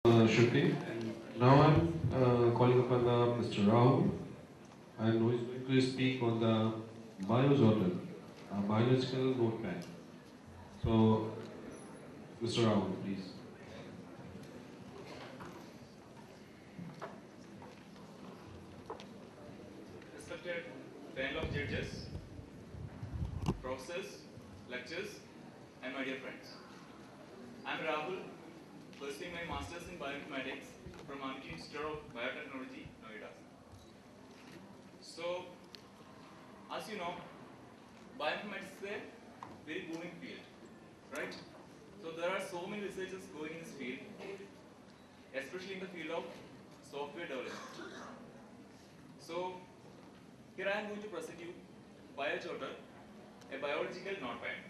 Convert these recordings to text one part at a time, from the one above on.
Shruti. And now I'm calling upon Mr. Rao, and who is going to speak on the BioJournal, a biological notepad. So, Mr. Rao, please. Respected panel of judges, professors, lecturers, and my dear friends. I am Rahul, pursuing my Masters in Bioinformatics from Amity Institute of Biotechnology, Noida. So, as you know, bioinformatics is a very booming field, right? So there are so many researchers going in this field, especially in the field of software development. So, here I am going to present you BioJotter, a biological notepad.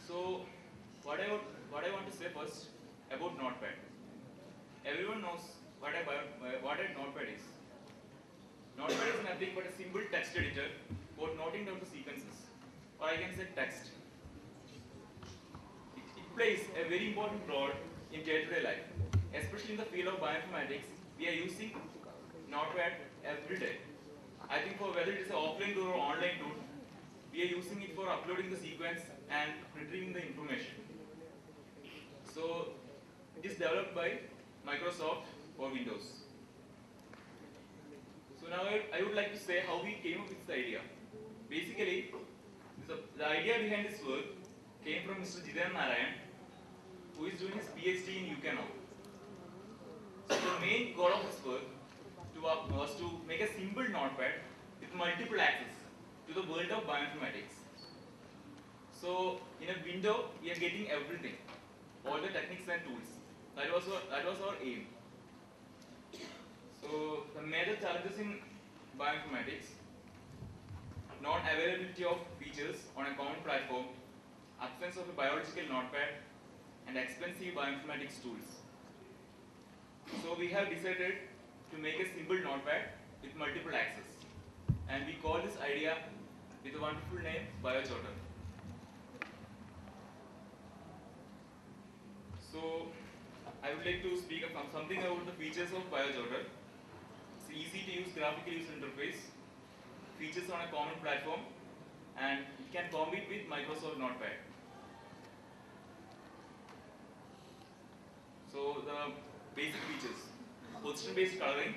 So, what I want to say first about Notepad. Everyone knows what a Notepad is. Notepad is nothing but a simple text editor for noting down the sequences, or I can say text. It plays a very important role in day-to-day life, especially in the field of bioinformatics. We are using Notepad every day. I think for whether it is an offline tool or online tool, we are using it for uploading the sequence and retrieving the information. So it is developed by Microsoft for Windows. So now I would like to say how we came up with this idea. Basically, the idea behind this work came from Mr. Jiten Narayan, who is doing his PhD in UK now. So the main goal of this work was to make a simple notepad with multiple access to the world of bioinformatics. So in a window, we are getting everything, all the techniques and tools. That was our aim. So the major challenges in bioinformatics: non-availability of features on a common platform, absence of a biological notepad, and expensive bioinformatics tools. So we have decided to make a simple notepad with multiple access, and we call this idea with a wonderful name, BioJotter. So I would like to speak about something about the features of BioJotter. It's easy to use graphical user interface, features on a common platform, and it can compete with Microsoft Notepad. So the basic features: position-based coloring,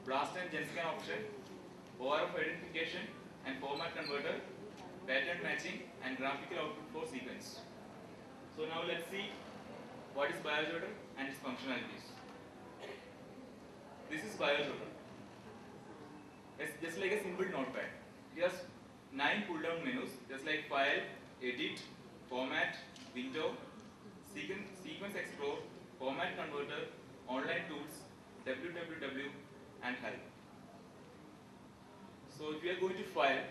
blast and genscan option, ORF identification and format converter, pattern matching, and graphical output for sequence. So now let's see what is BioJotter and its functionalities. This is BioJotter. It's just like a simple notepad. It has 9 pull-down menus, just like File, Edit, Format, Window, Sequence Explore, Format Converter, Online Tools, www, and Help. So if we are going to File,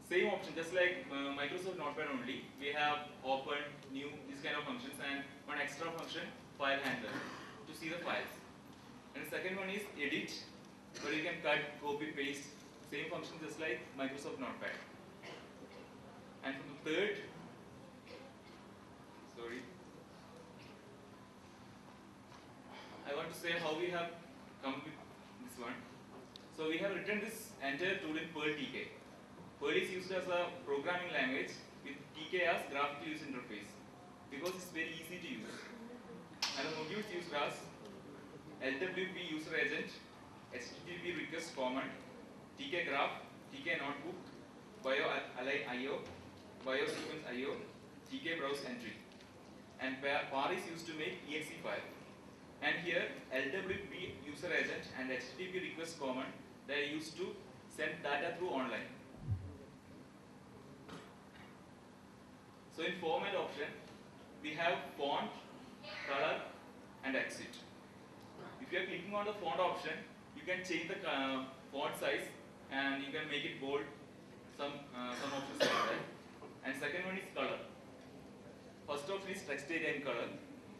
same option, just like Microsoft Notepad only, we have Open, New, these kind of functions, and one extra function, File Handler, to see the files. And the second one is Edit, where you can cut, copy, paste, same function just like Microsoft Notepad. And for the third, I want to say how we have come with this one. So we have written this entire tool in Perl TK. Perl is used as a programming language with TK as graphical user interface because it's very easy to use. And the modules used as LWP user agent, HTTP request command, TK graph, TK notebook, BioAlign IO, BioSequence IO, TK browse entry. And PAR is used to make exe file. And here LWP user agent and HTTP request command, they are used to send data through online. So in format option, we have font, color, and exit. If you are clicking on the font option, you can change the font size and you can make it bold, some options like that. And second one is color. First option is text area in color.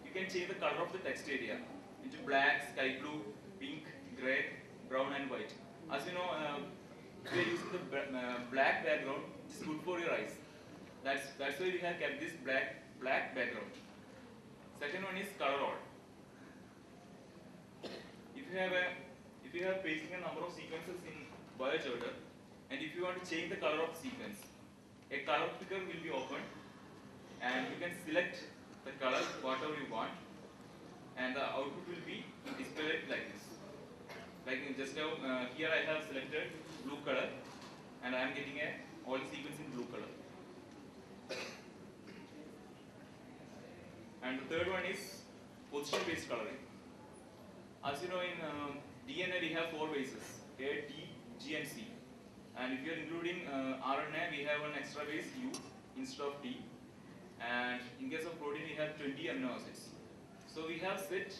You can change the color of the text area into black, sky blue, pink, gray, brown, and white. As you know, if you are using the black background, it's good for your eyes. That's why we have kept this black background. Second one is color order. If you have pasting a number of sequences in BioGeoder, and if you want to change the color of the sequence, a color picker will be opened, and you can select the color whatever you want, and the output will be displayed like this. Like just now, here I have selected blue color, and I am getting all the sequence in blue color. And the third one is position-based coloring. As you know, in DNA we have 4 bases: A, T, G, and C. And if you are including RNA, we have one extra base U instead of T. And in case of protein, we have 20 amino acids. So we have set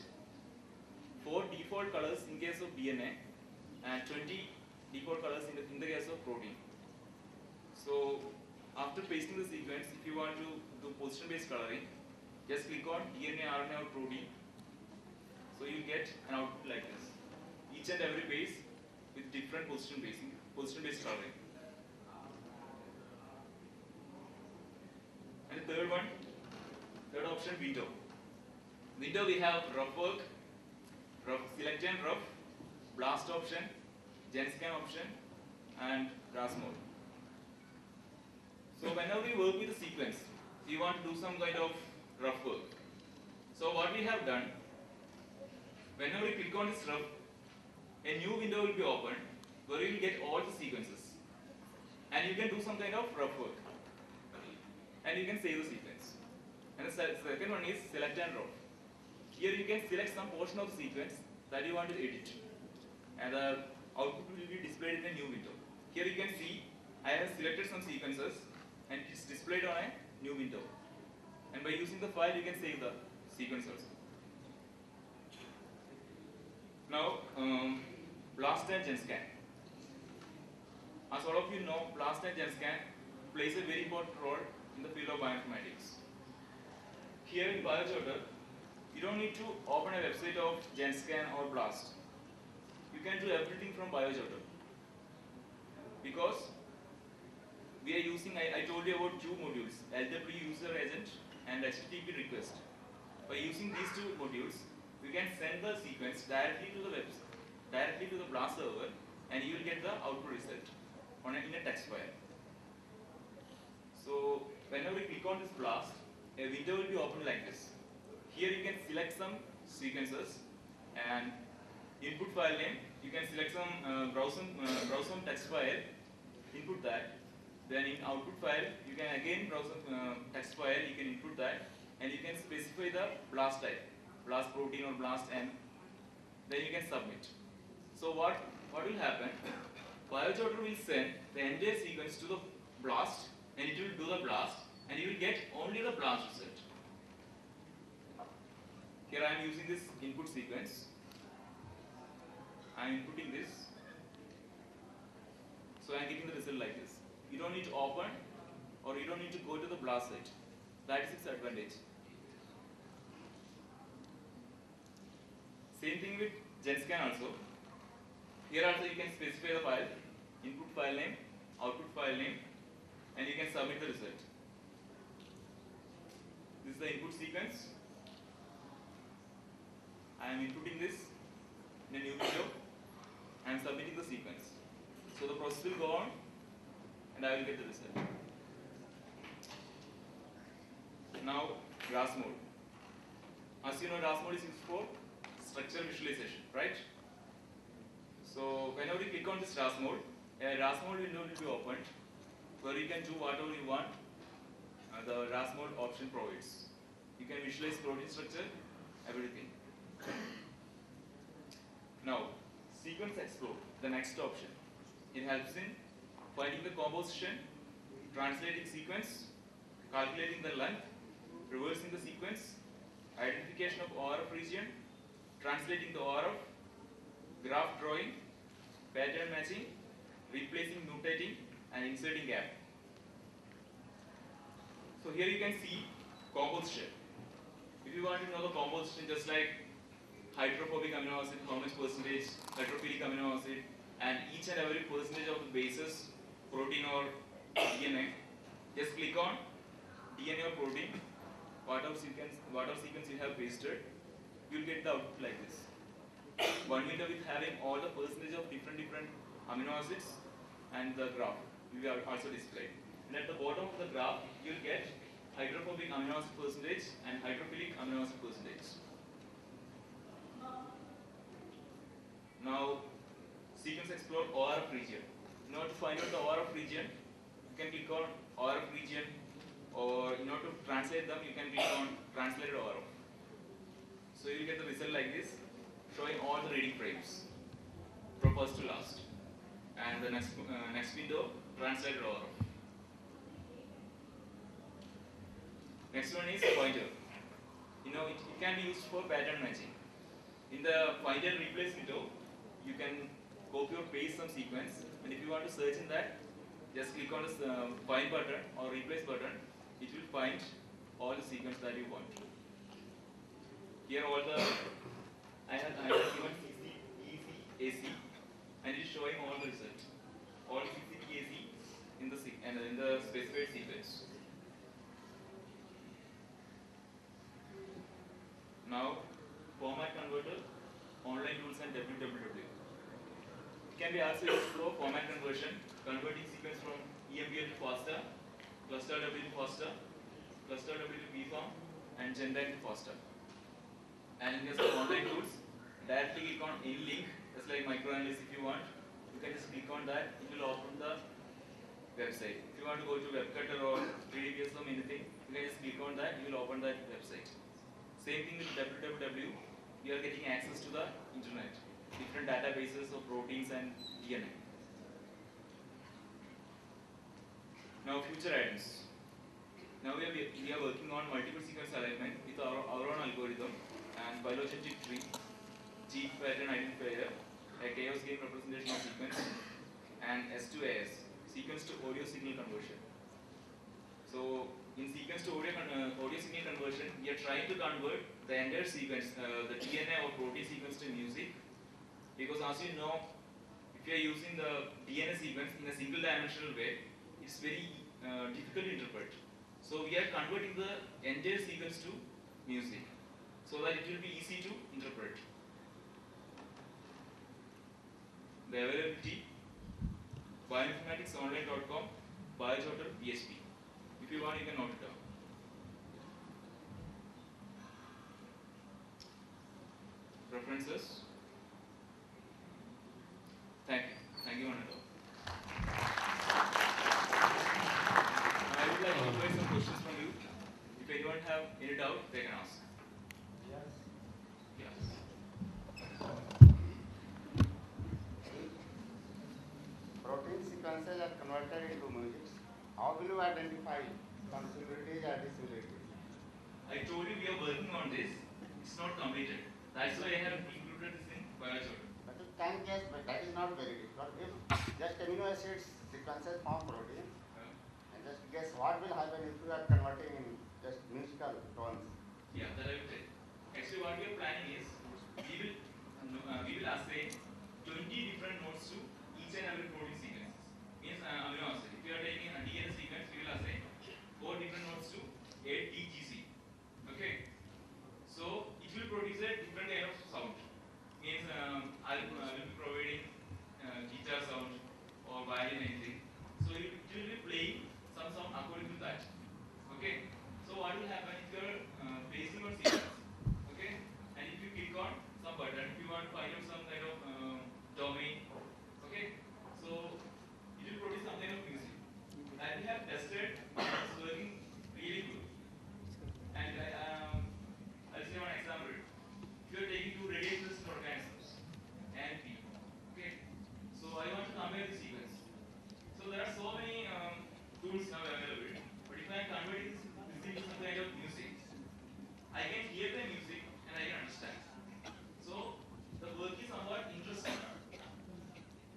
4 default colors in case of DNA and 20 default colors in the case of protein. So after pasting the sequence, if you want to do position-based coloring, just click on DNA, RNA, or protein. So you get an output like this. Each and every base with different position-based coloring. And the third option, window. Window we have rough work, select and rough, blast option, GenScan option, and RAS mode. So whenever we work with the sequence, we want to do some kind of rough work. So what we have done, whenever we click on this rough, a new window will be opened where you will get all the sequences. And you can do some kind of rough work. And you can save the sequence. And the second one is select and rough. Here you can select some portion of the sequence that you want to edit. And the output will be displayed in a new window. Here you can see I have selected some sequences and it's displayed on a new window. And by using the file, you can save the sequence also. Now, BLAST and GenScan. As all of you know, BLAST and GenScan plays a very important role in the field of bioinformatics. Here in BioGeoder, you don't need to open a website of GenScan or BLAST. You can do everything from BioGeoder. Because we are using, I told you about 2 modules, LW user agent and HTTP request. By using these 2 modules, we can send the sequence directly to the BLAST server, and you will get the output result in a text file. So whenever we click on this BLAST, a window will be opened like this. Here you can select some sequences and input file name. You can select some browse some text file, input that. Then in output file, you can again browse some text file. You can input that, and you can specify the BLAST type, BLAST protein or BLAST N. Then you can submit. So what will happen? BioGeoder will send the entire sequence to the BLAST, and it will do the BLAST, and you will get only the BLAST result. Here I am using this input sequence. I am inputting this. So I am getting the result like this. You don't need to open or you don't need to go to the BLAST site. That is its advantage. Same thing with GenScan also. Here also you can specify the file, input file name, output file name, and you can submit the result. This is the input sequence. I am inputting this in a new window. I am submitting the sequence. So the process will go on and I will get the result. Now, RAS mode. As you know, RAS mode is used for structure visualization, right? So whenever you click on this RAS mode, a RAS mode window will be opened where you can do whatever you want. The RAS mode option provides. You can visualize protein structure, everything. Now, sequence explore, the next option. It helps in finding the composition, translating sequence, calculating the length, reversing the sequence, identification of ORF region, translating the ORF, graph drawing, pattern matching, replacing, mutating, and inserting gap. So here you can see composition. If you want to know the composition, just like hydrophobic amino acid, how much percentage, hydrophilic amino acid, and each and every percentage of the bases, protein or DNA, just click on DNA or protein, whatever sequence you have pasted, you'll get the output like this. One window with having all the percentage of different amino acids and the graph will be also displayed. And at the bottom of the graph, you'll get hydrophobic amino acid percentage and hydrophilic amino acid percentage. Now, sequence explore ORF region. In order to find out the ORF region, you can click on ORF region, or in order to translate them, you can click on translated ORF. So you will get the result like this, showing all the reading frames from first to last. And the next window, translated ORF. Next one is pointer. It can be used for pattern matching. In the find and replace window, you can copy or paste some sequence, and if you want to search in that, just click on the find button or replace button. It will find all the sequence that you want. Here I have given CC, EC, AC, and it is showing all the results. All CC, AC in the specified sequence. Now, format converter, online tools, and www. It can be also used for format conversion, converting sequence from EMBL to FASTA, cluster W to FASTA, cluster W to BFORM, and GenDyn to FASTA. And in case of online tools, directly click on any link, just like microanalysis if you want. You can just click on that, it will open the website. If you want to go to WebCutter or 3DPSM, anything, you can just click on that, it will open that website. Same thing with www, you are getting access to the internet, different databases of proteins and DNA. Now future items. Now we are working on multiple sequence alignment with our own algorithm and phylogenetic tree, G pattern identifier, a chaos game representation of sequence, and S2AS, sequence to audio signal conversion. So in sequence to audio signal conversion, we are trying to convert the entire sequence, the DNA or protein sequence to music, because as you know, if you are using the DNA sequence in a single dimensional way, it's very difficult to interpret. So we are converting the entire sequence to music, so that it will be easy to interpret. The availability, bioinformaticsonline.com, biojournal PHP. If you want, you can note it down. References. Thank you, Ananda. I would like to invite some questions from you. If anyone have any doubt, they can ask. Yes. Yes. Protein sequences are converted into music. How will you identify consistencies or dissimilarity? I told you we are working on this. It's not completed. That's why I have included this in biojournal. But you can guess, but that is not very difficult. If just amino acids sequences form protein, and just guess what will happen if you are converting in just musical tones. Yeah, that I will tell. Actually, what we are planning is we will assign 20 different nodes to each and every protein sequence. Means amino acid. If you are taking a DNA sequence, we will assign 4 different nodes to ATGC. Okay. So it will produce a different kind of sound. Means I will be providing guitar sound or violin anything. So it will be playing some sound according to that. Okay. So what will happen if you are placing on sequence? Okay. And if you click on some button, if you want to find out some kind of domain. Okay. So it will produce some kind of music. And we have tested. It's working really good. And I'll say one example. If you are taking 2 radiation-resistant organisms, and P, okay. So I want to compare the sequence. So there are so many tools now available. But if I am converting this into some kind of music, I can hear the music and I can understand. So the work is somewhat interesting,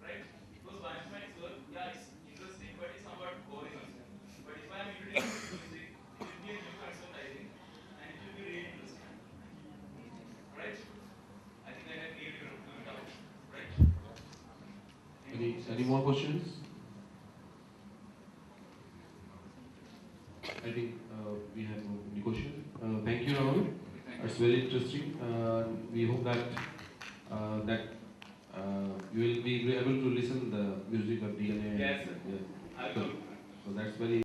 right? Because bioinformatics work, yeah, it's interesting, but it's somewhat boring also. But if I am introducing music, it will be a new concept, I think, and it will be really interesting. Right? I think I have cleared your doubt. Right? Any more questions? I think we have no question. It's very interesting. We hope that you will be able to listen the music of DNA. Yes, sir. Yeah. I So, will. so that's very